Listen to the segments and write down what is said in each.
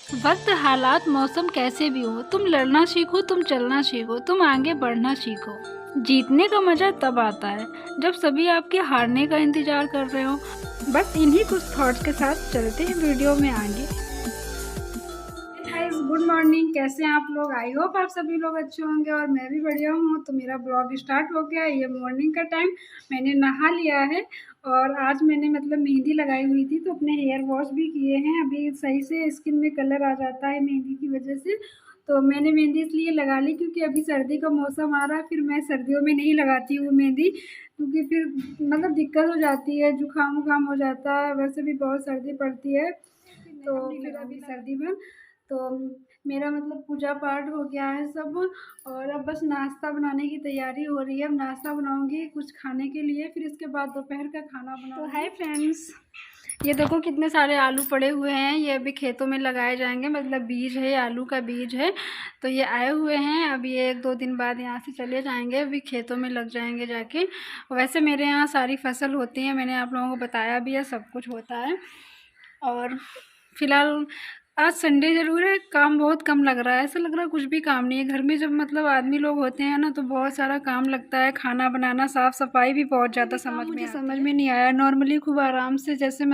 वक्त, हालात, मौसम कैसे भी हो, तुम लड़ना सीखो, तुम चलना सीखो, तुम आगे बढ़ना सीखो। जीतने का मजा तब आता है जब सभी आपके हारने का इंतजार कर रहे हो। बस इन्हीं कुछ थॉट्स के साथ चलते हैं वीडियो में आगे। Guys, good morning. कैसे हैं आप लोग? आई होप आप सभी लोग अच्छे होंगे और मैं भी बढ़िया हूँ। तो मेरा ब्लॉग स्टार्ट हो गया। ये मॉर्निंग का टाइम, मैंने नहा लिया है और आज मैंने मेहंदी लगाई हुई थी तो अपने हेयर वॉश भी किए हैं। अभी सही से स्किन में कलर आ जाता है मेहंदी की वजह से, तो मैंने मेहंदी इसलिए लगा ली क्योंकि अभी सर्दी का मौसम आ रहा है। फिर मैं सर्दियों में नहीं लगाती हूँ मेहंदी क्योंकि फिर दिक्कत हो जाती है, जुकाम वुकाम हो जाता है, वैसे भी बहुत सर्दी पड़ती है। तो फिर अभी सर्दी में तो मेरा पूजा पाठ हो गया है सब, और अब बस नाश्ता बनाने की तैयारी हो रही है। अब नाश्ता बनाऊंगी कुछ खाने के लिए, फिर इसके बाद दोपहर का खाना बनाऊंगी। तो हाय फ्रेंड्स, ये देखो कितने सारे आलू पड़े हुए हैं। ये अभी खेतों में लगाए जाएंगे, बीज है, आलू का बीज है। तो ये आए हुए हैं, अब ये 1-2 दिन बाद यहाँ से चले जाएंगे, अभी खेतों में लग जाएंगे जाके। वैसे मेरे यहाँ सारी फसल होती है, मैंने आप लोगों को बताया भी है, सब कुछ होता है। और फिलहाल आज संडे ज़रूर है, काम बहुत कम लग रहा है। ऐसा लग रहा है कुछ भी काम नहीं है घर में। जब आदमी लोग होते हैं ना तो बहुत सारा काम लगता है, खाना बनाना, साफ़ सफाई भी बहुत ज़्यादा समझ में नहीं आया। नॉर्मली खूब आराम से, जैसे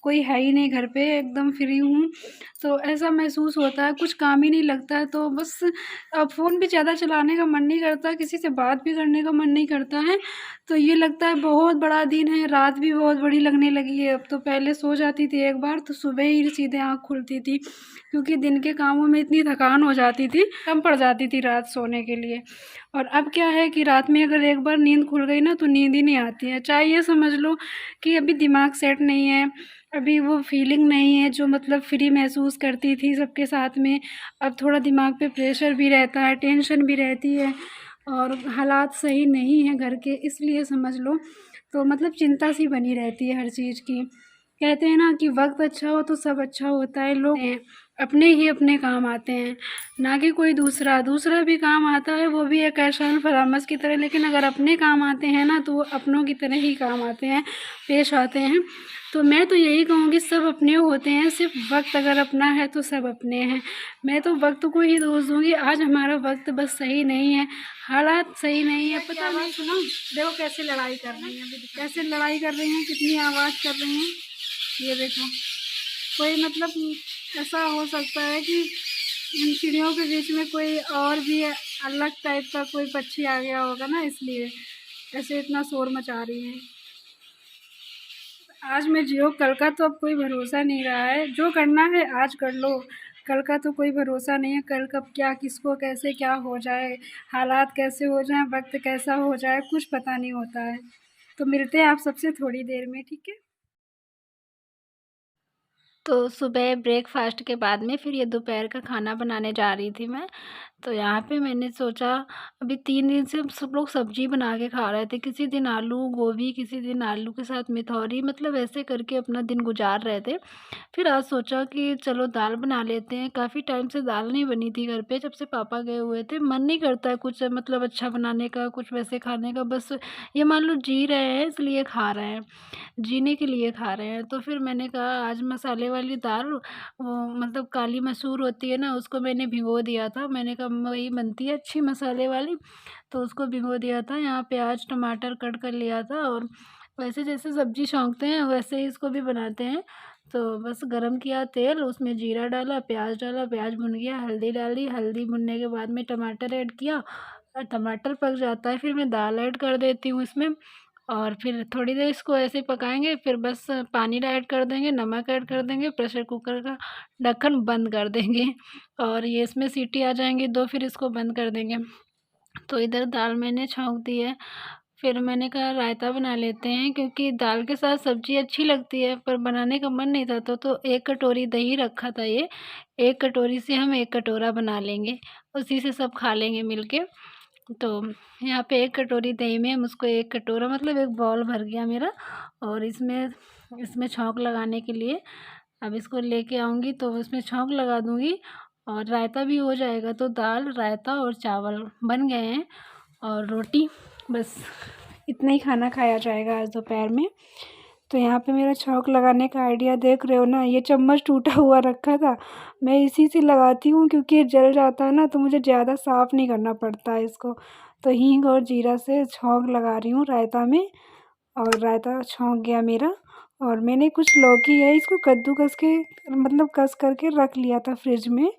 कोई है ही नहीं घर पे, एकदम फ्री हूँ, तो ऐसा महसूस होता है कुछ काम ही नहीं लगता है। तो बस अब फ़ोन भी ज़्यादा चलाने का मन नहीं करता, किसी से बात भी करने का मन नहीं करता है। तो ये लगता है बहुत बड़ा दिन है, रात भी बहुत बड़ी लगने लगी है अब तो। पहले सो जाती थी एक बार तो सुबह ही सीधे आँख खुलती थी, क्योंकि दिन के कामों में इतनी थकान हो जाती थी, कम पड़ जाती थी रात सोने के लिए। और अब क्या है कि रात में अगर एक बार नींद खुल गई ना तो नींद ही नहीं आती है। चाहे ये समझ लो कि अभी दिमाग सेट नहीं है, अभी वो फीलिंग नहीं है जो फ्री महसूस करती थी सबके साथ में। अब थोड़ा दिमाग पे प्रेशर भी रहता है, टेंशन भी रहती है, और हालात सही नहीं हैं घर के, इसलिए समझ लो। तो चिंता सी बनी रहती है हर चीज़ की। कहते हैं ना कि वक्त अच्छा हो तो सब अच्छा होता है। लोग अपने ही अपने काम आते हैं, ना कि कोई दूसरा भी काम आता है, वो भी एक ऐशान फरामस की तरह। लेकिन अगर अपने काम आते हैं ना तो वो अपनों की तरह ही काम आते हैं, पेश आते हैं। तो मैं तो यही कहूँगी, सब अपने होते हैं, सिर्फ वक्त अगर अपना है तो सब अपने हैं। मैं तो वक्त को ही दोष दूँगी, आज हमारा वक्त बस सही नहीं है, हालात सही नहीं है। पता नहीं, सुनो, देखो कैसे लड़ाई कर रही हैं, अभी कैसे लड़ाई कर रही हैं, कितनी आवाज़ कर रही हैं। ये देखो, कोई ऐसा हो सकता है कि इन चिड़ियों के बीच में कोई और भी अलग टाइप का कोई पक्षी आ गया होगा ना, इसलिए ऐसे इतना शोर मचा रही हैं। आज मैं जियो, कल का तो अब कोई भरोसा नहीं रहा है। जो करना है आज कर लो, कल का तो कोई भरोसा नहीं है। कल कब क्या, किसको कैसे क्या हो जाए, हालात कैसे हो जाए, वक्त कैसा हो जाए, कुछ पता नहीं होता है। तो मिलते हैं आप सबसे थोड़ी देर में, ठीक है? तो सुबह ब्रेकफास्ट के बाद में फिर ये दोपहर का खाना बनाने जा रही थी मैं। तो यहाँ पे मैंने सोचा, अभी 3 दिन से हम सब लोग सब्जी बना के खा रहे थे, किसी दिन आलू गोभी, किसी दिन आलू के साथ मिथौरी, ऐसे करके अपना दिन गुजार रहे थे। फिर आज सोचा कि चलो दाल बना लेते हैं। काफ़ी टाइम से दाल नहीं बनी थी घर पे, जब से पापा गए हुए थे। मन नहीं करता है कुछ अच्छा बनाने का, कुछ वैसे खाने का। बस ये मान लो जी रहे हैं इसलिए खा रहे हैं, जीने के लिए खा रहे हैं। तो फिर मैंने कहा आज मसाले वाली दाल, वो काली मसूर होती है ना, उसको मैंने भिगो दिया था। मैंने कहा वही बनती है अच्छी मसाले वाली, तो उसको भिगो दिया था। यहाँ प्याज टमाटर कट कर लिया था, और वैसे जैसे सब्ज़ी छौंकते हैं वैसे ही इसको भी बनाते हैं। तो बस गरम किया तेल, उसमें जीरा डाला, प्याज भुन गया, हल्दी डाली, हल्दी भुनने के बाद में टमाटर ऐड किया, और टमाटर पक जाता है फिर मैं दाल ऐड कर देती हूँ इसमें। और फिर थोड़ी देर इसको ऐसे ही पकाएंगे, फिर बस पानी ऐड कर देंगे, नमक ऐड कर देंगे, प्रेशर कुकर का ढक्कन बंद कर देंगे, और ये इसमें सीटी आ जाएंगी 2, फिर इसको बंद कर देंगे। तो इधर दाल मैंने छौंक दी है। फिर मैंने कहा रायता बना लेते हैं, क्योंकि दाल के साथ सब्ज़ी अच्छी लगती है, पर बनाने का मन नहीं था। तो 1 कटोरी दही रखा था ये, 1 कटोरी से हम 1 कटोरा बना लेंगे, उसी से सब खा लेंगे मिल के। तो यहाँ पे 1 कटोरी दही में हम उसको 1 कटोरा 1 बाउल भर गया मेरा। और इसमें इसमें छौंक लगाने के लिए अब इसको लेके आऊँगी तो उसमें छौंक लगा दूँगी, और रायता भी हो जाएगा। तो दाल, रायता और चावल बन गए हैं, और रोटी, बस इतना ही खाना खाया जाएगा आज दोपहर में। तो यहाँ पे मेरा छौंक लगाने का आइडिया देख रहे हो ना, ये चम्मच टूटा हुआ रखा था, मैं इसी से लगाती हूँ क्योंकि ये जल जाता है ना, तो मुझे ज़्यादा साफ़ नहीं करना पड़ता है इसको। तो हींग और जीरा से छौंक लगा रही हूँ रायता में, और रायता छौंक गया मेरा। और मैंने कुछ लौकी है इसको कद्दूकस के मतलब कस करके रख लिया था फ्रिज में,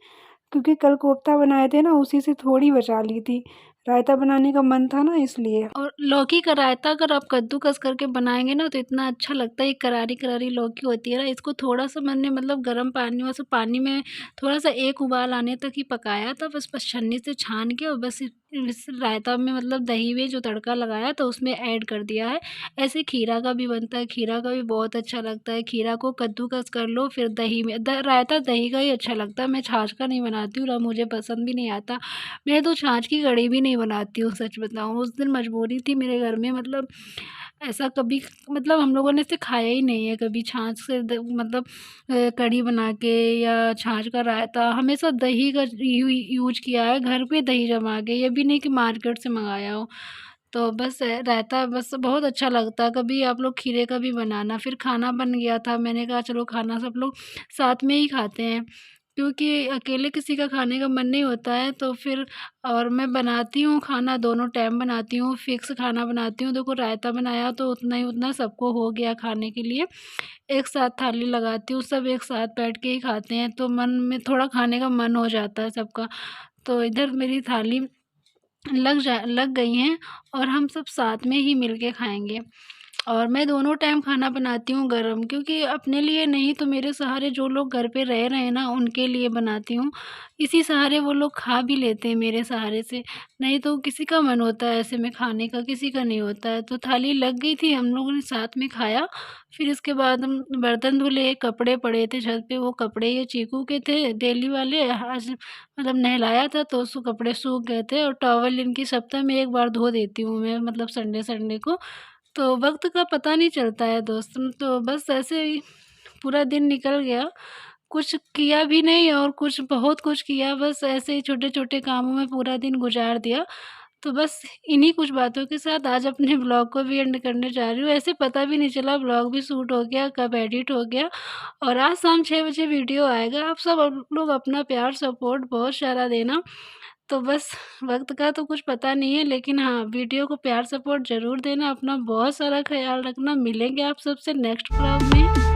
क्योंकि कल कोफ्ता बनाए थे ना, उसी से थोड़ी बचा ली थी। रायता बनाने का मन था ना इसलिए। और लौकी का रायता अगर आप कद्दूकस करके बनाएंगे ना तो इतना अच्छा लगता है। ये करारी करारी लौकी होती है ना, इसको थोड़ा सा मैंने मतलब गर्म पानी में, पानी में थोड़ा सा एक उबाल आने तक ही पकाया था, बस छन्नी से छान के, और बस इस रायता में मतलब दही में जो तड़का लगाया तो उसमें ऐड कर दिया है। ऐसे खीरा का भी बनता है, खीरा का भी बहुत अच्छा लगता है। खीरा को कद्दूकस कर लो, फिर दही में रायता दही का ही अच्छा लगता है। मैं छाछ का नहीं बनाती हूँ ना, मुझे पसंद भी नहीं आता। मैं तो छाछ की कढ़ी भी नहीं बनाती हूँ, सच बताऊँ। उस दिन मजबूरी थी मेरे घर में, मतलब ऐसा कभी मतलब हम लोगों ने इसे खाया ही नहीं है कभी छाछ से मतलब कढ़ी बना के या छाछ का रायता। हमेशा दही का यूज किया है, घर पे दही जमा के, ये भी नहीं कि मार्केट से मंगाया हो। तो बस रायता बस बहुत अच्छा लगता है। कभी आप लोग खीरे का भी बनाना। फिर खाना बन गया था, मैंने कहा चलो खाना सब लोग साथ में ही खाते हैं, क्योंकि अकेले किसी का खाने का मन नहीं होता है। तो फिर और मैं बनाती हूँ खाना, दोनों टाइम बनाती हूँ, फिक्स खाना बनाती हूँ। देखो रायता बनाया तो उतना ही उतना सबको हो गया खाने के लिए। एक साथ थाली लगाती हूँ, सब एक साथ बैठ के ही खाते हैं, तो मन में थोड़ा खाने का मन हो जाता है सबका। तो इधर मेरी थाली लग गई हैं, और हम सब साथ में ही मिल के खाएंगे। और मैं दोनों टाइम खाना बनाती हूँ गरम, क्योंकि अपने लिए नहीं तो मेरे सहारे जो लोग घर पे रह रहे हैं ना, उनके लिए बनाती हूँ। इसी सहारे वो लोग खा भी लेते हैं मेरे सहारे से। नहीं तो किसी का मन होता है ऐसे में खाने का, किसी का नहीं होता है। तो थाली लग गई थी, हम लोगों ने साथ में खाया। फिर इसके बाद हम बर्तन धुले, कपड़े पड़े थे छत पे, वो कपड़े ये चीकू के थे डेली वाले, आज मतलब नहलाया था तो उसको कपड़े सूख गए थे। और टॉवल इनकी सप्ताह में एक बार धो देती हूँ मैं, मतलब संडे संडे को। तो वक्त का पता नहीं चलता है दोस्त। तो बस ऐसे ही पूरा दिन निकल गया, कुछ किया भी नहीं और कुछ बहुत कुछ किया, बस ऐसे ही छोटे छोटे कामों में पूरा दिन गुजार दिया। तो बस इन्हीं कुछ बातों के साथ आज अपने ब्लॉग को भी एंड करने जा रही हूँ। ऐसे पता भी नहीं चला ब्लॉग भी शूट हो गया, कब एडिट हो गया। और आज शाम 6 बजे वीडियो आएगा। आप सब लोग अपना प्यार सपोर्ट बहुत सारा देना। तो बस वक्त का तो कुछ पता नहीं है, लेकिन हाँ वीडियो को प्यार सपोर्ट ज़रूर देना। अपना बहुत सारा ख्याल रखना। मिलेंगे आप सबसे नेक्स्ट ब्लॉग में।